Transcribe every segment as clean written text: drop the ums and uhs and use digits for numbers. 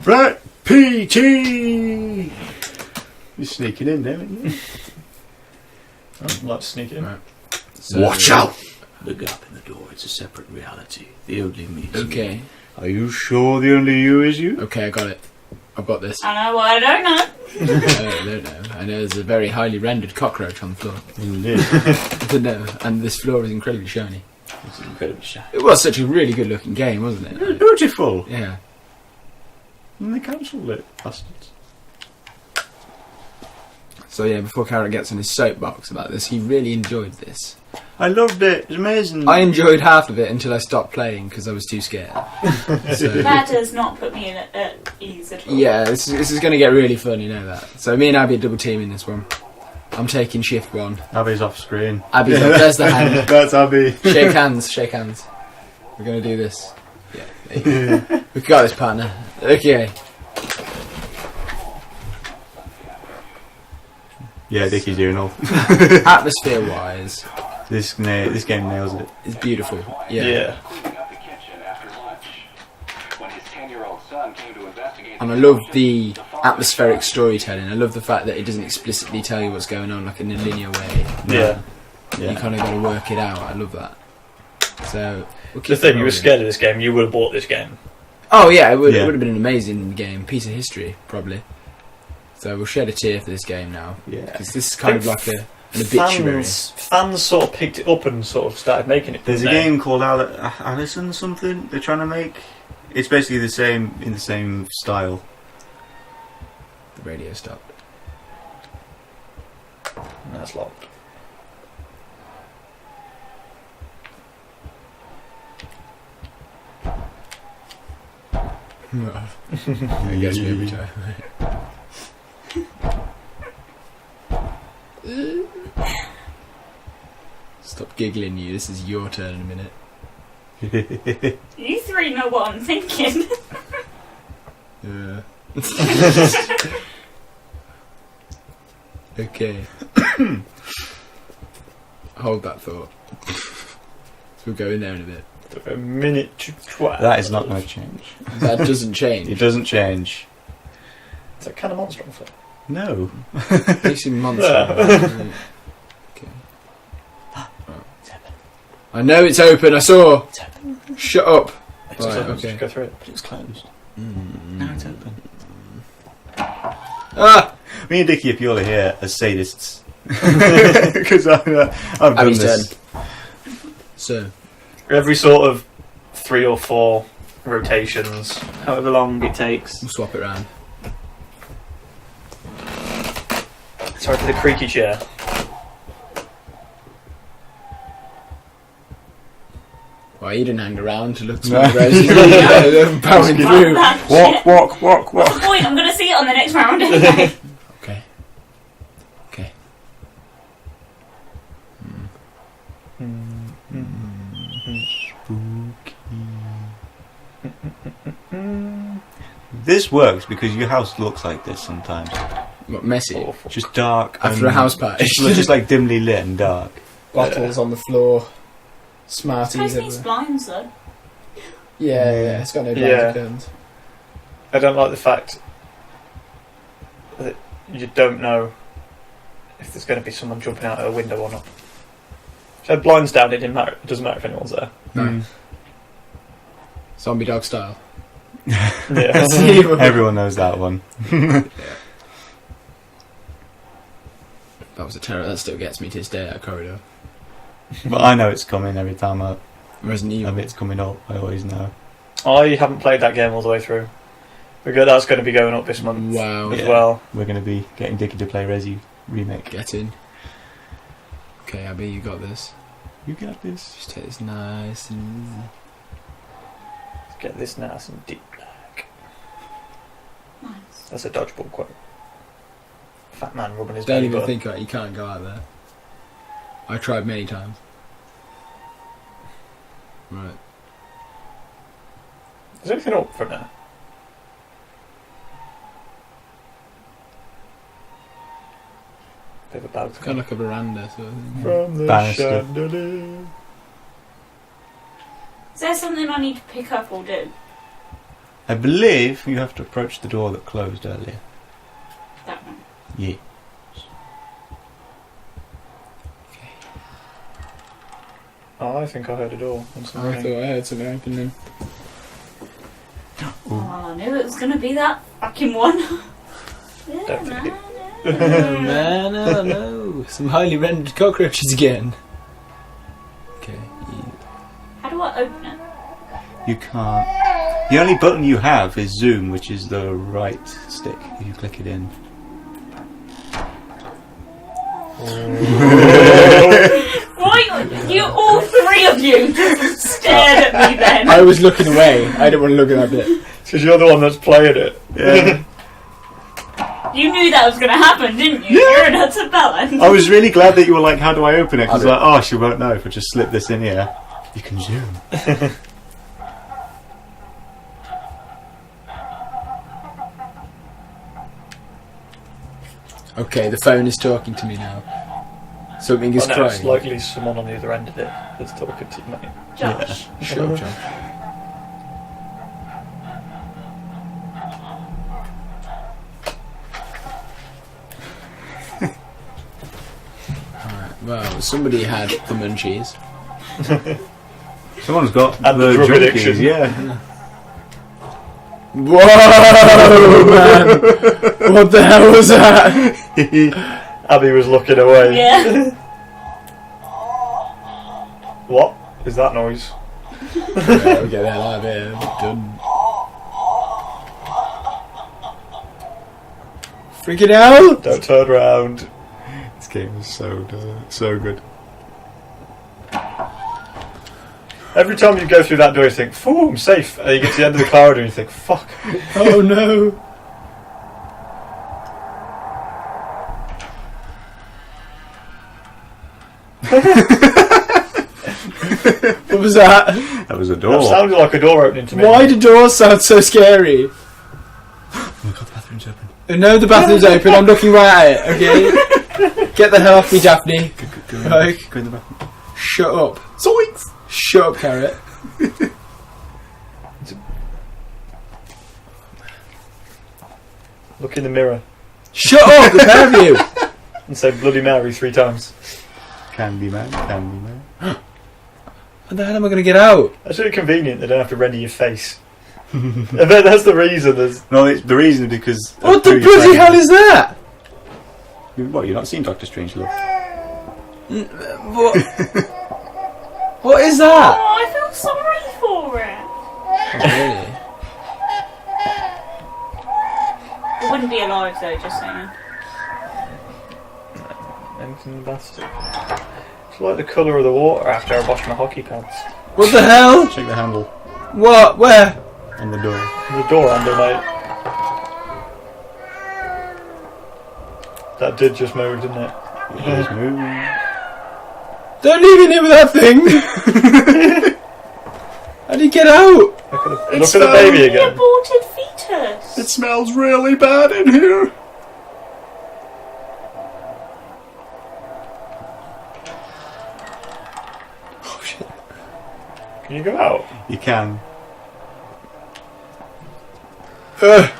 Right, PT! You're sneaking in there, aren't you? I'd like to sneak in. Right. So, Watch out! The gap in the door, it's a separate reality. The only me is Okay. me. Are you sure the only you is you? Okay, I got it. I've got this. I know what I don't know. I don't know. I know there's a very highly rendered cockroach on the floor. Indeed. I don't know. And this floor is incredibly shiny. It's incredibly shy. It was such a really good looking game, wasn't It was it? beautiful. Yeah. And they cancelled it, bastards. So yeah, before Carrot gets on his soapbox about this, he really enjoyed this. I loved it. It was amazing. I enjoyed half of it until I stopped playing because I was too scared. So, That does not put me at ease at all. yeah, this is going to get really fun, you know that. So me and Abby are double teaming this one. I'm taking shift 1. Abby's off screen. Abby's up. There's the hand. That's Abby. Shake hands, shake hands. We're going to do this. Yeah, there you go. We've got this, partner. Okay. Yeah, Dickie's doing all. Atmosphere-wise, This game nails it. it's beautiful. Yeah. And I love the atmospheric storytelling. I love the fact that it doesn't explicitly tell you what's going on, like in a linear way. Yeah. You kind of got to work it out. I love that. So we'll The keep thing, it you were rolling. scared of this game, you would have bought this game. Oh yeah, it would Yeah. have been an amazing game, piece of history probably. So we'll shed a tear for this game now, Yeah. because this is kind of like an obituary. Fans sort of picked it up and sort of started making it. There's a didn't they? game called Allison something they're trying to make. It's basically the same in the same style. The radio stopped. That's locked. It gets me every time. Stop giggling, you. This is your turn in a minute. You three know what I'm thinking. Yeah. Okay. Hold that thought. So we'll go in there in a bit. A minute to 12. That is not going to change. That doesn't change. It doesn't change. Is that kind of monster on foot? No. Makes him monster. Right. Okay. I know it's open. I saw. Shut up. It's Right, open, okay. just go through it. But it's closed. Mm. Now it's open. Ah! Me and Dickie are purely here as sadists. Because I've done Abby's this. turn. So, Every sort of 3 or 4 rotations, however long it takes. we'll swap it around. Sorry for the creaky chair. Well, you didn't hang around to look through the roses. Powering through. That Walk, shit. walk, walk, What's walk. the point? I'm going to see it on the next round anyway. Okay. Okay. This works because your house looks like this sometimes. What, messy? Awful. Just dark. After a house party. Just like dimly lit and dark. Bottles on the floor. This Smarties place needs everywhere. blinds though. Yeah, it's got no blinds Yeah. or curtains. I don't like the fact that you don't know if there's going to be someone jumping out of a window or not. If I had blinds down, it doesn't matter if anyone's there. No. Zombie dog style. Yeah. Everyone knows that one. That was a terror. That still gets me to this day, that corridor. But I know it's coming every time Resident Evil. it's coming up. I always know. I haven't played that game all the way through. That's going to be going up this month Wow. as Yeah. well. We're going to be getting Dickie to play Resi Remake. Get in. Okay, Abby, you got this. You got this. Just take this nice and easy. Let's get this nice and deep black. Nice. That's a dodgeball quote. Fat man rubbing his Don't belly even button. think about it. You can't go out there. I tried many times. Right. Is anything up from there? Bit of a balcony. Kind of like a veranda sort of thing. From the Banister. chandelier. Is there something I need to pick up or do? I believe you have to approach the door that closed earlier. That one. Yeah. Oh, I think I heard a door. I thought I heard something open then. Oh, I knew it was going to be that fucking one. Yeah, Don't think man. Oh man, oh no. Some highly rendered cockroaches again. Okay. How do I open it? You can't. The only button you have is zoom, which is the right stick. If you click it in. Why? You, all three of you, just stared at me then. I was looking away. I didn't want to look at that bit. Because you're the one that's playing it. Yeah. You knew that was going to happen, didn't you? You're an utter bellend. I was really glad that you were like, how do I open it? Because like, oh, she won't know if I just slip this in here. You can zoom. Okay, the phone is talking to me now. Something is Oh, no, crying. it's likely someone on the other end of it that's talking to you, mate. Josh. Shut up, John. Alright, well, somebody had the munchies. Someone's got And the the drug junkies, addiction. yeah. Whoa, man! What the hell was that? Abby was looking away. Yeah. What is that noise? Yeah, we'll get the hell out of here. Done. Freaking out! Don't turn around. This game is so good. Every time you go through that door, you think, "Phew, I'm safe." And you get to the end of the corridor and you think, "Fuck." Oh no! What was that? That was a That door. sounded like a door opening to me. Why do doors sound so scary? Oh my god, the bathroom's open. No, the bathroom's open. I'm looking right at it. Okay. Get the hell off me, Daphne. Go Right. in the bathroom. Shut up. Zoinks! Shut up, Carrot. Look in the mirror Shut up, the pair of you. and say Bloody Mary 3 times. Candyman, Candyman. How the hell am I going to get out? That's really convenient. They don't have to render your face. I bet that's the reason. No, the reason is because... What the bloody hell is that? What, you've not seen Doctor Strangelove? What? What is that? Oh, I feel sorry for it. Really? It wouldn't be alive though, just saying. Anything in the bathtub. It's like the colour of the water after I wash my hockey pads. What the hell? Check the handle What? Where? on the door. The door handle, mate. That did just move, didn't it? Just move. Don't leave in here with that thing! How do you get out? Look at the baby The again. aborted fetus. It smells really bad in here. Oh shit. Can you go out? You can. Oh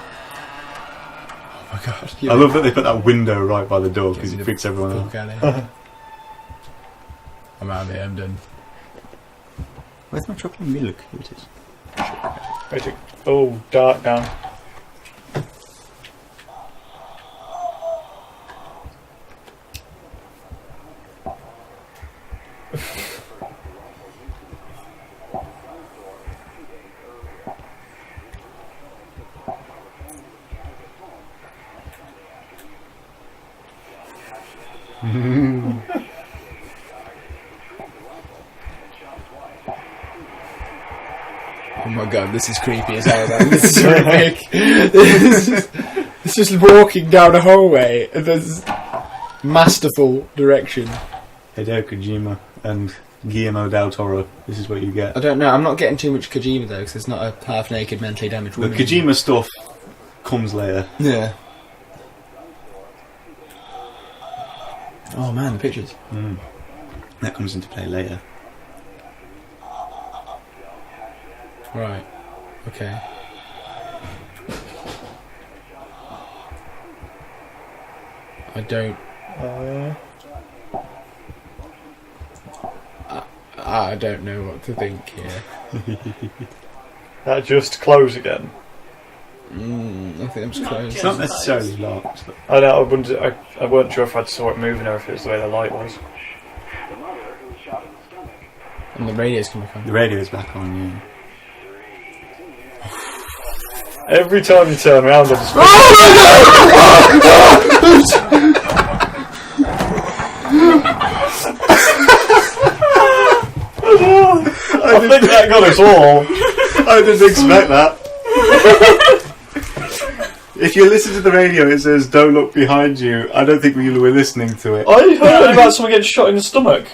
my god. I love that they put that window right by the door because it freaks everyone out. I'm out of here, I'm done. Where's my chocolate milk? Here it is. Wait, oh, dark down. Oh my god, this is creepy as hell, man. This is horrific. It's just walking down a hallway and there's masterful direction. Hideo Kojima and Guillermo del Toro. This is what you get. I don't know, I'm not getting too much Kojima though, because it's not a half-naked, mentally damaged The woman. Kojima stuff comes later. Yeah. Oh man, the pictures. That comes into play later. Right. Okay. I don't. I don't know what to think here. That just close again. I think I'm just Not close. It's not necessarily locked. I know. I weren't sure if I saw it moving or if it was the way the light was. And the radio's coming from. The radio's back on, yeah. Every time you turn around, I just. I think that got us all. I didn't expect that. If you listen to the radio, it says "Don't look behind you." I don't think we were listening to it. I heard about someone getting shot in the stomach.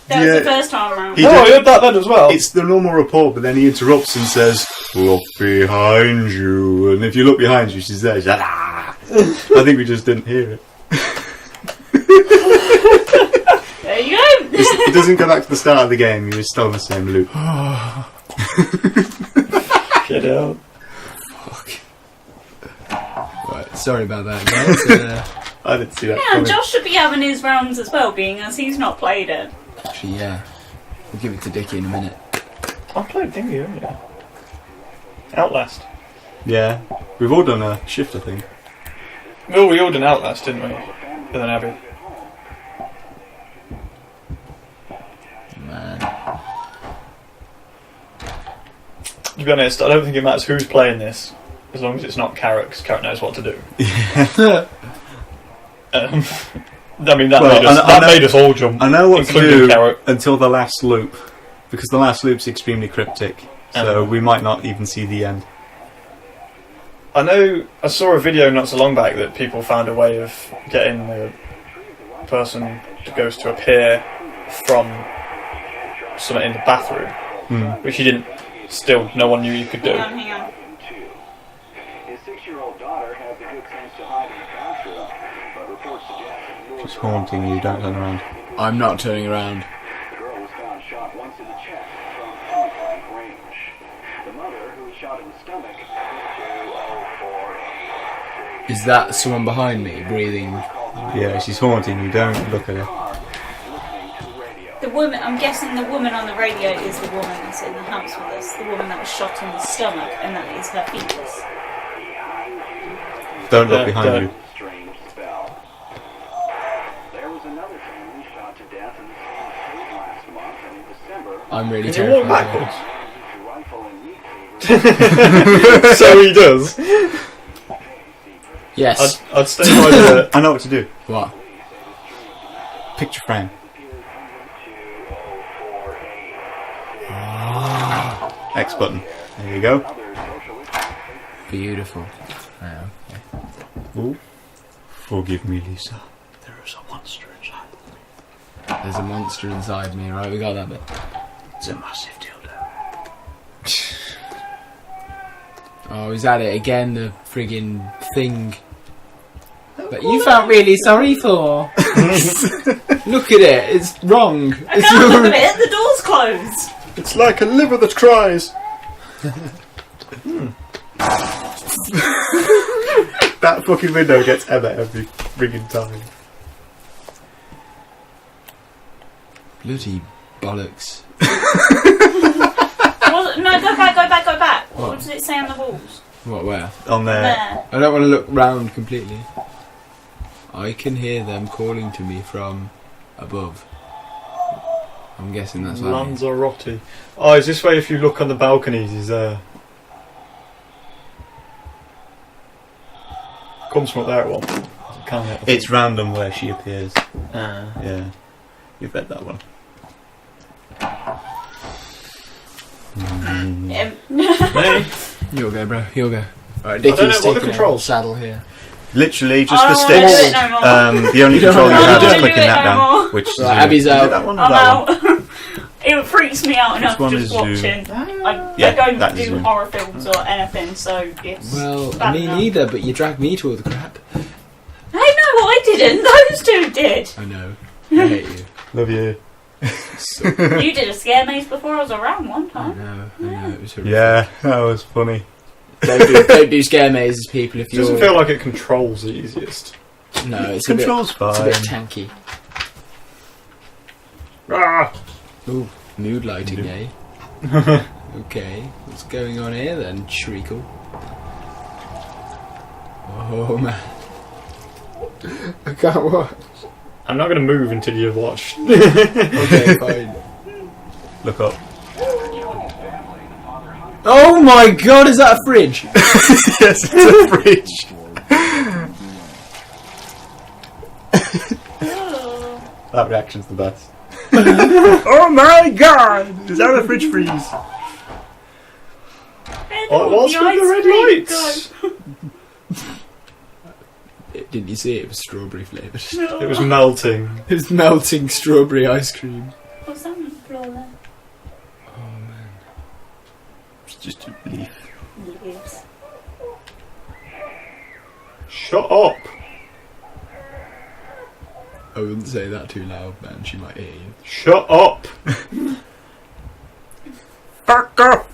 That was Yeah. the first time around. He No, I did- heard that then as well. It's the normal report, but then he interrupts and says, "Look behind you." And if you look behind you, she's there. She's like, "Ah." I think we just didn't hear it. There you go. It doesn't go back to the start of the game. You're still in the same loop. Get out. Right, sorry about that, guys. I didn't see that Yeah, coming. Josh should be having his rounds as well, being as he's not played it. Actually, yeah. We'll give it to Dickie in a minute. I played Dingy earlier. Outlast. Yeah, we've all done a shift, I think. Well, we all done Outlast, didn't we? With an Abbie. Man. To be honest, I don't think it matters who's playing this, as long as it's not Karrot, because Karrot knows what to do. I mean, that, Well, I know- made us all jump. I know what to including do Karrot. until the last loop, because the last loop's extremely cryptic, so we might not even see the end. I know, I saw a video not so long back that people found a way of getting the person who goes to appear from something in the bathroom, which you didn't, still, no one knew you could do. Hang on. His 6-year-old daughter had the good sense to hide in the bathroom, but reports suggest that Just haunting you, don't turn around. I'm not turning around. the girl was found shot once in the chest from point-blank range. The mother, who was shot in the stomach, 204. Is that someone behind me breathing? Yeah, she's haunting you, don't look at her. The woman, I'm guessing the woman on the radio is the woman that's in the house with us. The woman that was shot in the stomach, and that is her fetus. Don't look Yeah, behind don't. you. Strange spell. There was another family shot to death in the same state last month, and in December, I'm really Can you walk terrified. a rifle and meat cleaver. So he does. Yes. I'd stay by the... I know what to do. What? Picture frame. X button. There you go. Beautiful. Oh, okay. Ooh. Forgive me, Lisa. There is a monster inside. There's a monster inside me, right? We got that bit. It's a massive dildo. Oh, he's at it again, the friggin' thing that you felt really sorry for. Look at it, it's wrong. I can't look at it, the door's closed. It's like a liver that cries. That fucking window gets Emma every friggin' time. Bloody bollocks. No, go back. What does it say on the walls? What, where? On there. There. I don't want to look round completely. I can hear them calling to me from above. I'm guessing that's what I mean. Lanzarote. Oh, is this way if you look on the balconies, is there? Comes from up there at one. Can't it? It's random where she appears. Ah. Yeah. You've read that one. Hey. You'll go, bro. You'll go. Alright, I don't know, Dickie's what are the taking a controls? saddle here. Literally, just I the don't wanna do sticks. it no more. The only You don't control you wanna have do is it clicking no that down. more. Which is Right, Abby's is it out. that one or I'm that out. It freaks me out enough one just is Zoom? watching. Yeah, I don't that is do Zoom. horror films or anything, so it's Well, bad me enough. neither, but you dragged me to all the crap. I know, I didn't. Those two did. I know. I hate you. Love you. You did a scare maze before I was around one I time. know. It was horrific. Yeah, that was funny. Don't do scare mazes, people, if It doesn't you're... feel like it controls the easiest. No, it's Control's a bit fine. tanky. Ah! Ooh, mood lighting, eh? Okay, what's going on here then, Treacle? Oh man. I can't watch. I'm not going to move until you've watched. Okay, fine. Look up. Oh my god, is that a fridge? Yes, it's a fridge. Oh. That reaction's the best. Oh my god! Is that a fridge freeze? Oh, it was The with the ice red cream, lights. Didn't you see it was strawberry flavoured? go. It was melting. It was melting strawberry ice cream. What's that on the floor there? Oh man. It's just a leaf. Leaves. Shut up. I wouldn't say that too loud, man. She might hear you. Shut up. Fuck off!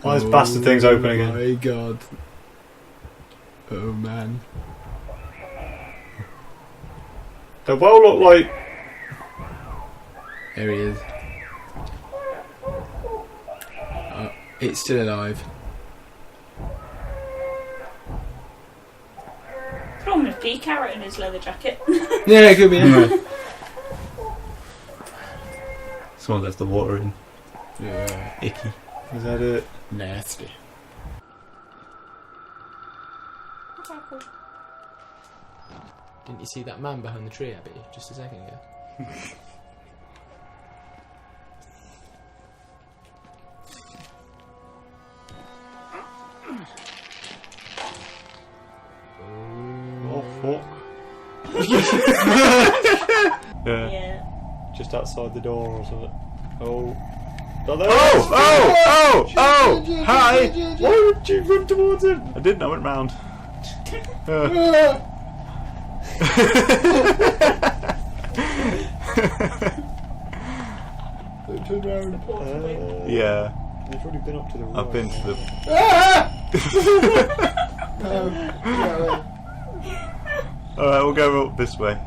Why is bastard things open again? Oh my god. Oh man. They well look like... There he is. Oh, it's still alive. Problem with P. Carrot in his leather jacket. Yeah, it could be anyway. Someone left the water in. Yeah. Icky. Is that it? Nasty. Didn't you see that man behind the tree, Abby, just a second ago? Oh, fuck. Yeah. Yeah. Just outside the door or something. Oh. Oh, there Hi! Why would you run towards him? I didn't, I went round. Turn round. Yeah, You've already been up to the right. I've been to the... Alright, we'll go up this way.